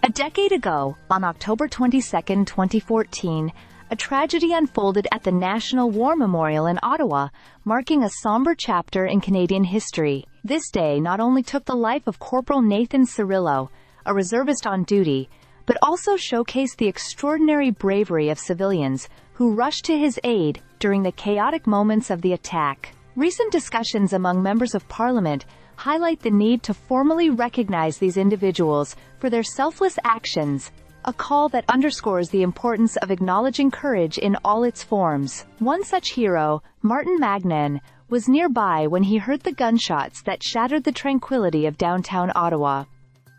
A decade ago, on October 22, 2014, a tragedy unfolded at the National War Memorial in Ottawa, marking a somber chapter in Canadian history. This day not only took the life of Corporal Nathan Cirillo, a reservist on duty, but also showcased the extraordinary bravery of civilians who rushed to his aid during the chaotic moments of the attack. Recent discussions among members of Parliament highlight the need to formally recognize these individuals for their selfless actions, a call that underscores the importance of acknowledging courage in all its forms. One such hero, Martin Maiden, was nearby when he heard the gunshots that shattered the tranquility of downtown Ottawa.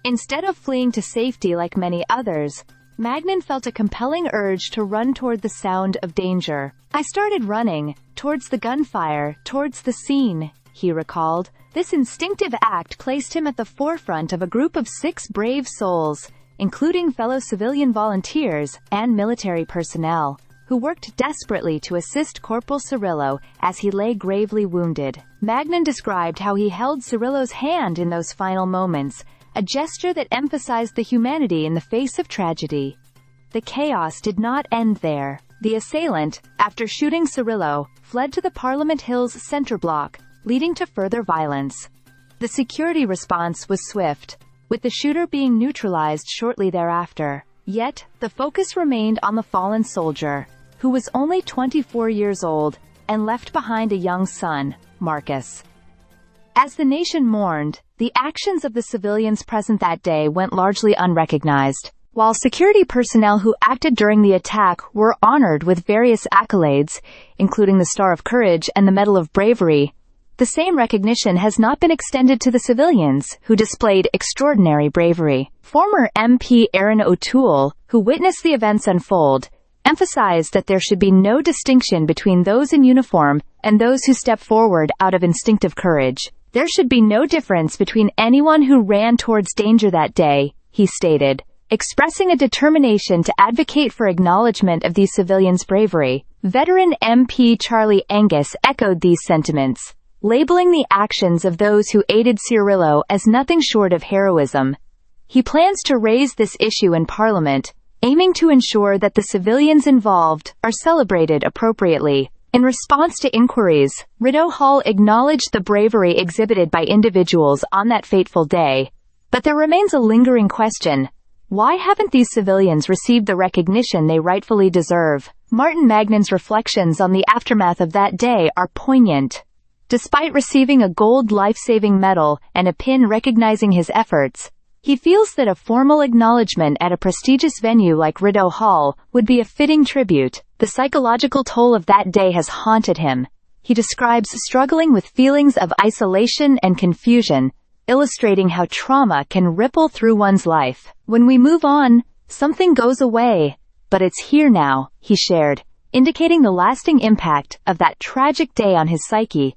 Instead of fleeing to safety like many others, Maiden felt a compelling urge to run toward the sound of danger. "I started running, towards the gunfire, towards the scene," he recalled. This instinctive act placed him at the forefront of a group of 6 brave souls, including fellow civilian volunteers and military personnel, who worked desperately to assist Corporal Cirillo as he lay gravely wounded. Maiden described how he held Cirillo's hand in those final moments, a gesture that emphasized the humanity in the face of tragedy. The chaos did not end there. The assailant, after shooting Cirillo, fled to the Parliament Hills center block, leading to further violence. The security response was swift, with the shooter being neutralized shortly thereafter. Yet, the focus remained on the fallen soldier, who was only 24 years old, and left behind a young son, Marcus. As the nation mourned, the actions of the civilians present that day went largely unrecognized. While security personnel who acted during the attack were honored with various accolades, including the Star of Courage and the Medal of Bravery, the same recognition has not been extended to the civilians who displayed extraordinary bravery. Former MP Aaron O'Toole, who witnessed the events unfold, emphasized that there should be no distinction between those in uniform and those who step forward out of instinctive courage. "There should be no difference between anyone who ran towards danger that day," he stated, expressing a determination to advocate for acknowledgement of these civilians' bravery. Veteran MP Charlie Angus echoed these sentiments, labeling the actions of those who aided Cirillo as nothing short of heroism. He plans to raise this issue in Parliament, aiming to ensure that the civilians involved are celebrated appropriately. In response to inquiries, Rideau Hall acknowledged the bravery exhibited by individuals on that fateful day. But there remains a lingering question: why haven't these civilians received the recognition they rightfully deserve? Martin Maiden's reflections on the aftermath of that day are poignant. Despite receiving a gold life-saving medal and a pin recognizing his efforts, he feels that a formal acknowledgement at a prestigious venue like Rideau Hall would be a fitting tribute. The psychological toll of that day has haunted him. He describes struggling with feelings of isolation and confusion, illustrating how trauma can ripple through one's life. "When we move on, something goes away, but it's here now," he shared, indicating the lasting impact of that tragic day on his psyche.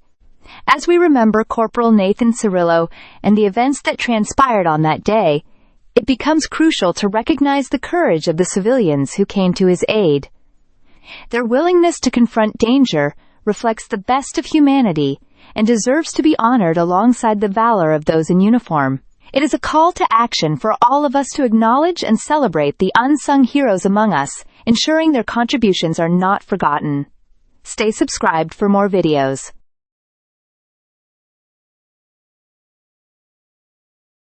As we remember Corporal Nathan Cirillo and the events that transpired on that day, it becomes crucial to recognize the courage of the civilians who came to his aid. Their willingness to confront danger reflects the best of humanity and deserves to be honored alongside the valor of those in uniform. It is a call to action for all of us to acknowledge and celebrate the unsung heroes among us, ensuring their contributions are not forgotten. Stay subscribed for more videos.